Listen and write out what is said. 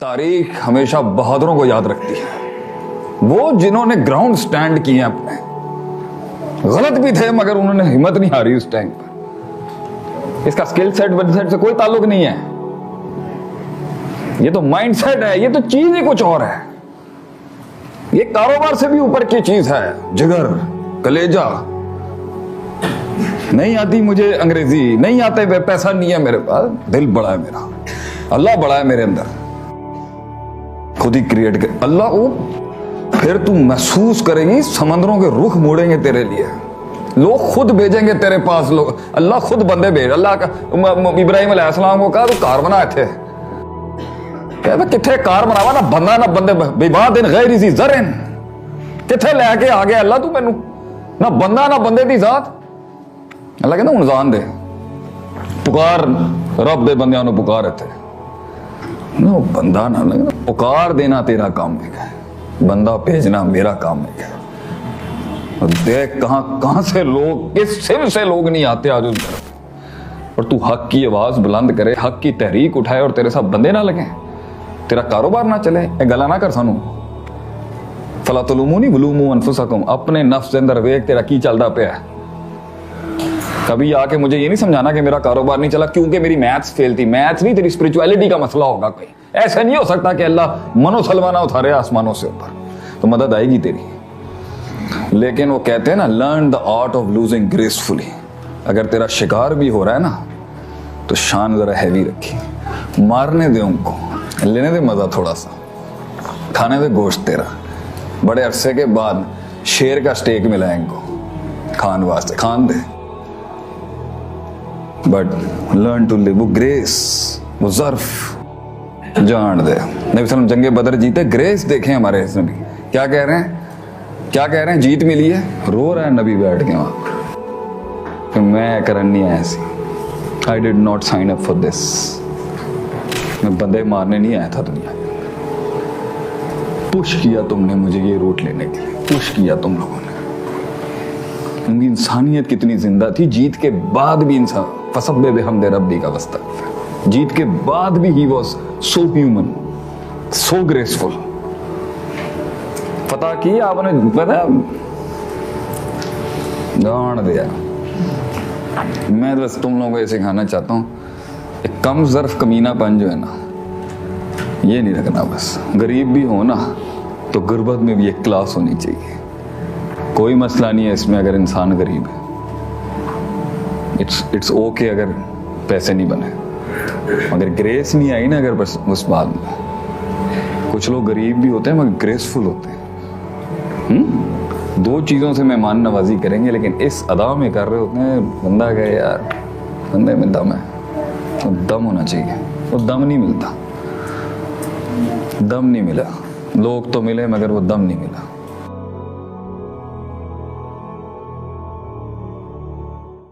तारीख हमेशा बहादुरों को याद रखती है, वो जिन्होंने ग्राउंड स्टैंड किए अपने। गलत भी थे मगर उन्होंने हिम्मत नहीं हारी उस टाइम पर। इसका स्किल सेट से कोई ताल्लुक नहीं है, ये तो माइंड सेट है, ये तो चीज ही कुछ और है। ये कारोबार से भी ऊपर की चीज है। जिगर, कलेजा। नहीं आती मुझे अंग्रेजी, नहीं आते, पैसा नहीं है मेरे पास, दिल बड़ा है मेरा, अल्लाह बड़ा है मेरे अंदर, खुद ही क्रिएट कर अल्लाह को। फिर तू महसूस करेगी, समंदरों के रुख मोड़ेंगे तेरे लिए, लोग खुद भेजेंगे तेरे पास, लोग अल्लाह खुद बंदे भेज। अल्लाह का इब्राहिम अलैहिस्सलाम को कहा तू कार बना थे, कहता किथे कार बनावा ना बंदा ना बंदे बेबादिन गैर इसी जरिन, किथे लैके आ गया अल्लाह तू मैनू, ना बंदा ना बंदे दी जात। अल्लाह कहता हुण जान दे, पुकार रब दे बंदियां नू पुकार इत्थे ना, बंदा ना लगना, पुकार देना तेरा काम है, बंदा भेजना मेरा काम है। देख कहां से लोग, किस सिर से लोग नहीं आते आज उस तरफ, और तू हक की आवाज बुलंद करे, हक की तहरीक उठाए और तेरे साथ बंदे ना लगे, तेरा कारोबार ना चले। गला ना कर सानू फला तुलुमूनी वलूमू अनफुसकुम, अपने नफ्स के अंदर वेख तेरा की चलता पे। कभी आके मुझे ये नहीं समझाना कि मेरा कारोबार नहीं चला क्योंकि मेरी मैथ्स फेल थी। मैथ्स नहीं, तेरी स्पिरिचुअलिटी का मसला होगा कोई। ऐसा नहीं हो सकता कि अल्लाह मनो सलमाना उतारे आसमानों से ऊपर, तो मदद आएगी तेरी। लेकिन वो कहते हैं ना, learn the art of losing gracefully. अगर तेरा शिकार भी हो रहा है ना, तो शान जरा हैवी रखी, मारने दे उनको, लेने दे मजा थोड़ा सा, खाने दे गोश्त तेरा। बड़े अरसे के बाद शेर का स्टेक मिला इनको खान वास्ते, खान दे, बट लर्न टू लिव। वो ग्रेस, वो ज़र्फ जान दे। नबी सल्लम जंगे बदर जीते, ग्रेस देखें हमारे नबी क्या कह रहे हैं, क्या कह रहे हैं, जीत मिली है, रो रहा है नबी बैठ के वहां पर कि मैं करन नहीं आया सी, I did not sign up for this, मैं बंदे मारने नहीं आया था दुनिया। पुश किया तुमने मुझे ये रूट लेने के लिए, पुश किया तुम लोगों ने। उनकी इंसानियत कितनी जिंदा थी, जीत के बाद भी इंसान फसब्बे बिहम्दि रब्बी का वस्तग़फिर, जीत के बाद भी he was so human, so graceful. पता की आपने, पता गान दिया। मैं बस तुम लोगों को ये सिखाना चाहता हूँ, एक कम ज़र्फ कमीनापन जो है ना, ये नहीं रखना। बस गरीब भी हो ना तो गुर्बत में भी एक क्लास होनी चाहिए। कोई मसला नहीं है इसमें अगर इंसान गरीब है, इट्स ओके अगर पैसे नहीं बने, मगर ग्रेस नहीं आई ना अगर बस उस बात में। कुछ लोग गरीब भी होते हैं मगर ग्रेसफुल होते हैं। दो चीज़ों से मेहमान नवाजी करेंगे लेकिन इस अदा में कर रहे होते हैं, बंदा कहे यार बंदे में दम है, तो दम होना चाहिए। वो दम नहीं मिलता, दम नहीं मिला, लोग तो मिले मगर वो दम नहीं मिला।